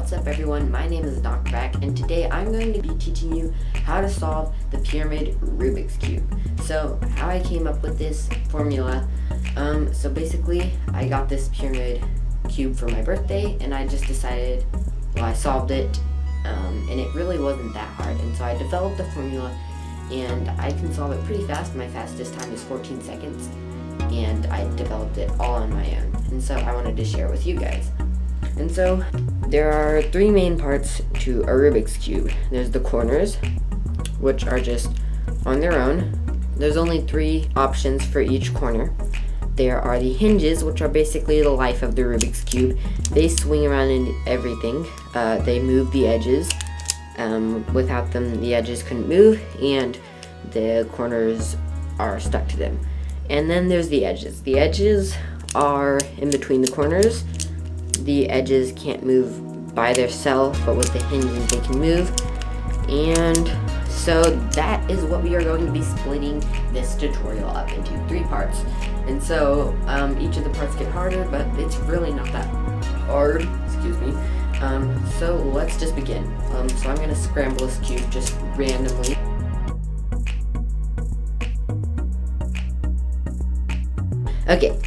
What's up everyone, my name is Dr. Back, and today I'm going to be teaching you how to solve the pyramid Rubik's Cube. So how I came up with this formula, so basically I got this pyramid cube for my birthday and I just decided, I solved it, and it really wasn't that hard, and so I developed the formula and I can solve it pretty fast. My fastest time is 14 seconds and I developed it all on my own, and so I wanted to share with you guys. And so there are three main parts to a Rubik's Cube. There's the corners, which are just on their own. There's only three options for each corner. There are the hinges, which are basically the life of the Rubik's Cube. They swing around in everything. They move the edges. Without them, the edges couldn't move, and the corners are stuck to them. And then there's the edges. The edges are in between the corners. The edges can't move by themselves, but with the hinges they can move. And so that is what we are going to be splitting this tutorial up into three parts. And so each of the parts get harder, but it's really not that hard, excuse me. So let's just begin. So I'm gonna scramble this cube just randomly. Okay,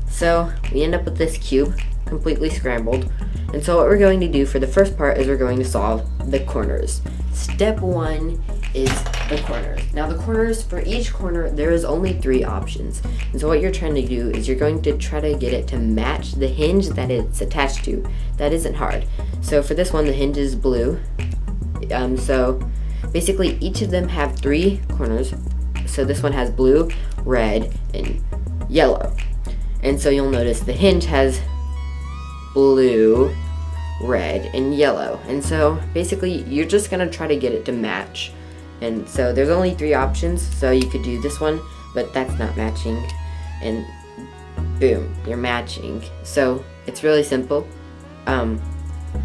so we end up with this cube completely scrambled. And so what we're going to do for the first part is we're going to solve the corners. Step one is the corners. Now the corners, for each corner, there is only three options. And so what you're trying to do is you're going to try to get it to match the hinge that it's attached to. That isn't hard. So for this one, the hinge is blue. So basically each of them have three corners. So this one has blue, red, and yellow. And so you'll notice the hinge has blue, red, and yellow. And so basically you're just gonna try to get it to match. And so there's only three options, so you could do this one, but that's not matching, and boom, you're matching. So it's really simple.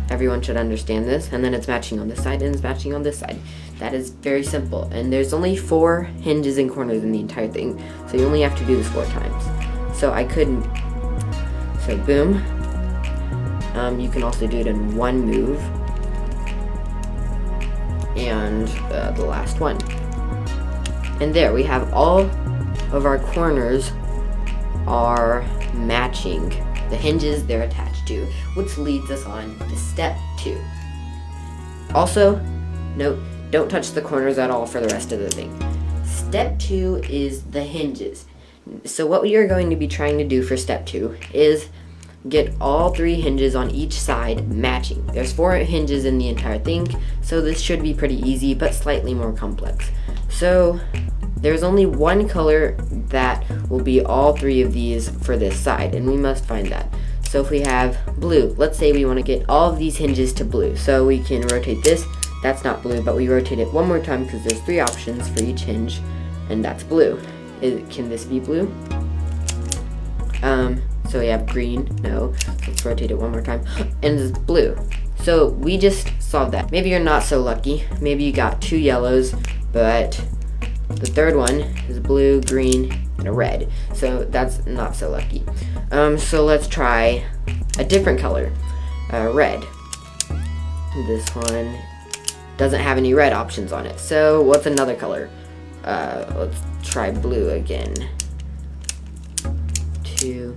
Everyone should understand this. And then it's matching on this side and it's matching on this side. That is very simple. And there's only 4 hinges and corners in the entire thing, so you only have to do this 4 times. So I couldn't, so boom. You can also do it in one move, and the last one. And there we have all of our corners are matching the hinges they're attached to, which leads us on to step 2. Also, note, don't touch the corners at all for the rest of the thing. Step 2 is the hinges. So what we are going to be trying to do for step 2 is get all 3 hinges on each side matching. There's 4 hinges in the entire thing, so this should be pretty easy, but slightly more complex. So there's only one color that will be all 3 of these for this side, and we must find that. So if we have blue, let's say we want to get all of these hinges to blue, so we can rotate this. That's not blue, but we rotate it one more time because there's 3 options for each hinge, and that's blue. Can this be blue? So we have green, no. Let's rotate it one more time, and it's blue. So we just solved that. Maybe you're not so lucky. Maybe you got 2 yellows, but the third one is blue, green, and a red. So that's not so lucky. So let's try a different color, red. This one doesn't have any red options on it. So what's another color? Let's try blue again. 2,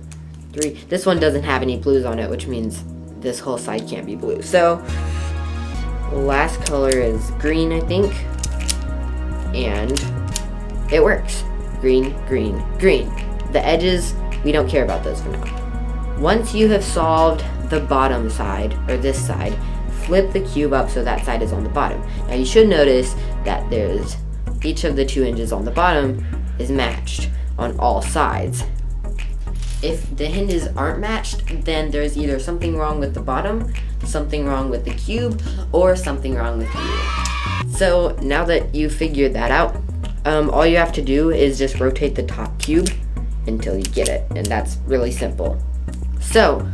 3. This one doesn't have any blues on it, which means this whole side can't be blue. So last color is green, I think, and it works. Green, green, green. The edges, we don't care about those for now. Once you have solved the bottom side, or this side, flip the cube up so that side is on the bottom. Now you should notice that there's each of the 2 hinges on the bottom is matched on all sides. If the hinges aren't matched, then there's either something wrong with the bottom, something wrong with the cube, or something wrong with you. So now that you figured that out, all you have to do is just rotate the top cube until you get it, and that's really simple. So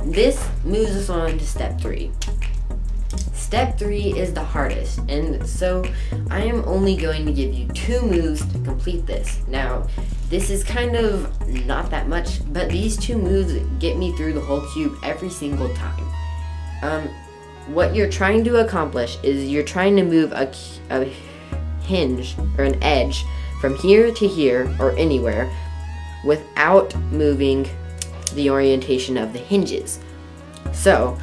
this moves us on to step 3. Step 3 is the hardest, and so I am only going to give you 2 moves to complete this. Now, this is kind of not that much, but these 2 moves get me through the whole cube every single time. what you're trying to accomplish is you're trying to move a hinge or an edge from here to here or anywhere without moving the orientation of the hinges. So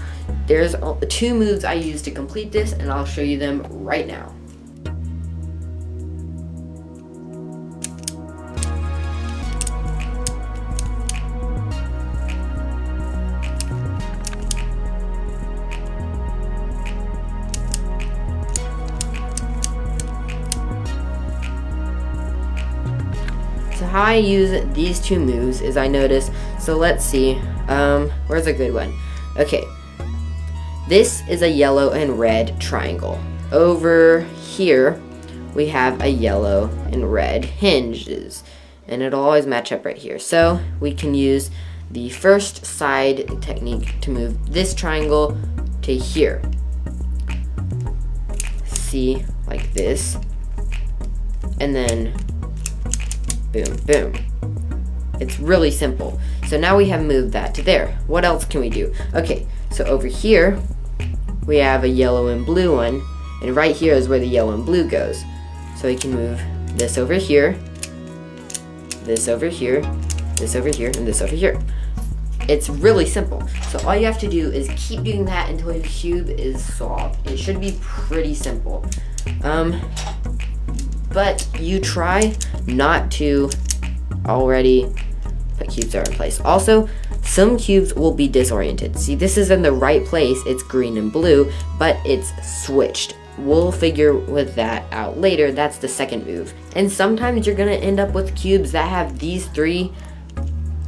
there's 2 moves I use to complete this, and I'll show you them right now. So how I use these 2 moves is I notice, so let's see, where's a good one? Okay, this is a yellow and red triangle. Over here, we have a yellow and red hinges, and it'll always match up right here. So we can use the first side technique to move this triangle to here. See, like this, and then boom, boom. It's really simple. So now we have moved that to there. What else can we do? Okay, so over here, we have a yellow and blue one, and right here is where the yellow and blue goes. So we can move this over here, this over here, this over here, and this over here. It's really simple. So all you have to do is keep doing that until your cube is solved. It should be pretty simple. But you try not to already put cubes that are in place. Also, some cubes will be disoriented. See, this is in the right place, it's green and blue, but it's switched. We'll figure with that out later. That's the second move. And sometimes you're gonna end up with cubes that have these 3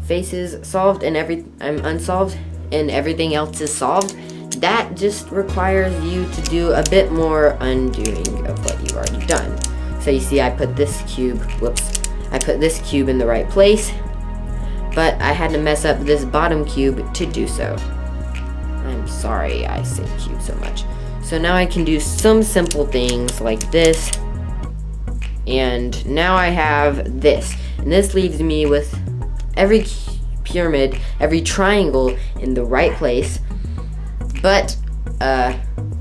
faces solved and unsolved, and everything else is solved. That just requires you to do a bit more undoing of what you've already done. So you see, I put this cube in the right place, but I had to mess up this bottom cube to do so. I'm sorry I say cube so much. So now I can do some simple things like this, and now I have this, and this leaves me with every pyramid, every triangle in the right place, but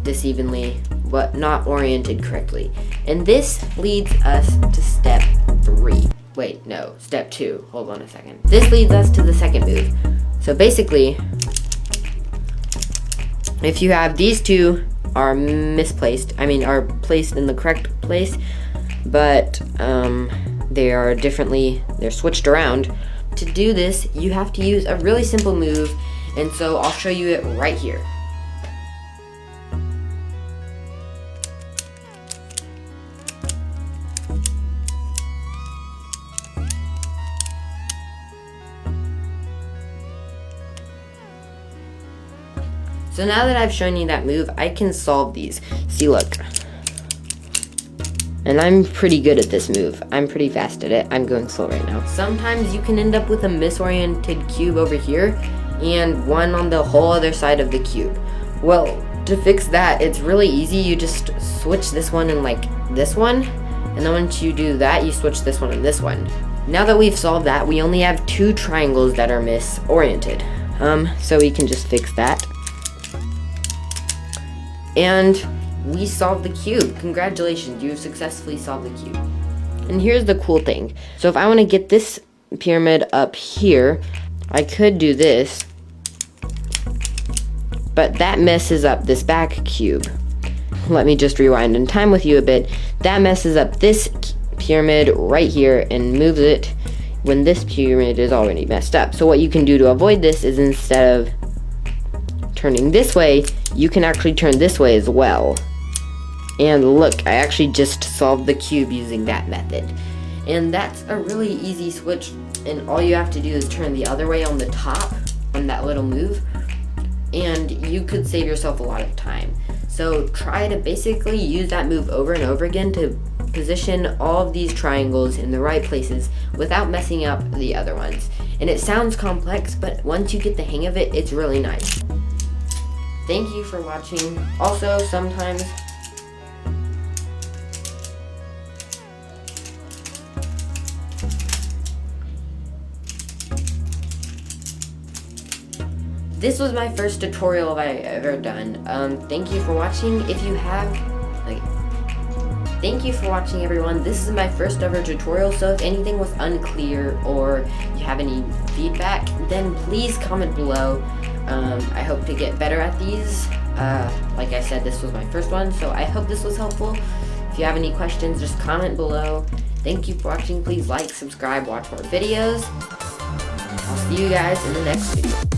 this evenly, but not oriented correctly. And this leads us to step 3. Wait, no, step 2. Hold on a second. This leads us to the second move. So basically, if you have these 2 are misplaced, are placed in the correct place, but they're switched around. To do this, you have to use a really simple move, and so I'll show you it right here. So now that I've shown you that move, I can solve these. See, look. And I'm pretty good at this move. I'm pretty fast at it. I'm going slow right now. Sometimes you can end up with a misoriented cube over here and one on the whole other side of the cube. Well, to fix that, it's really easy. You just switch this one and like this one. And then once you do that, you switch this one and this one. Now that we've solved that, we only have 2 triangles that are misoriented. So we can just fix that. And we solved the cube. Congratulations, you've successfully solved the cube. And here's the cool thing. So if I want to get this pyramid up here, I could do this, but that messes up this back cube. Let me just rewind in time with you a bit. That messes up this pyramid right here and moves it when this pyramid is already messed up. So what you can do to avoid this is, instead of turning this way, you can actually turn this way as well. And look, I actually just solved the cube using that method. And that's a really easy switch, and all you have to do is turn the other way on the top on that little move, and you could save yourself a lot of time. So try to basically use that move over and over again to position all of these triangles in the right places without messing up the other ones. And it sounds complex, but once you get the hang of it, it's really nice. Thank you for watching. Also, sometimes this was my first tutorial I ever done. Thank you for watching. If you have, thank you for watching, everyone. This is my first ever tutorial, so if anything was unclear or you have any feedback, then please comment below. I hope to get better at these. Like I said, this was my first one, so I hope this was helpful. If you have any questions, just comment below. Thank you for watching. Please like, subscribe, watch more videos. I'll see you guys in the next video.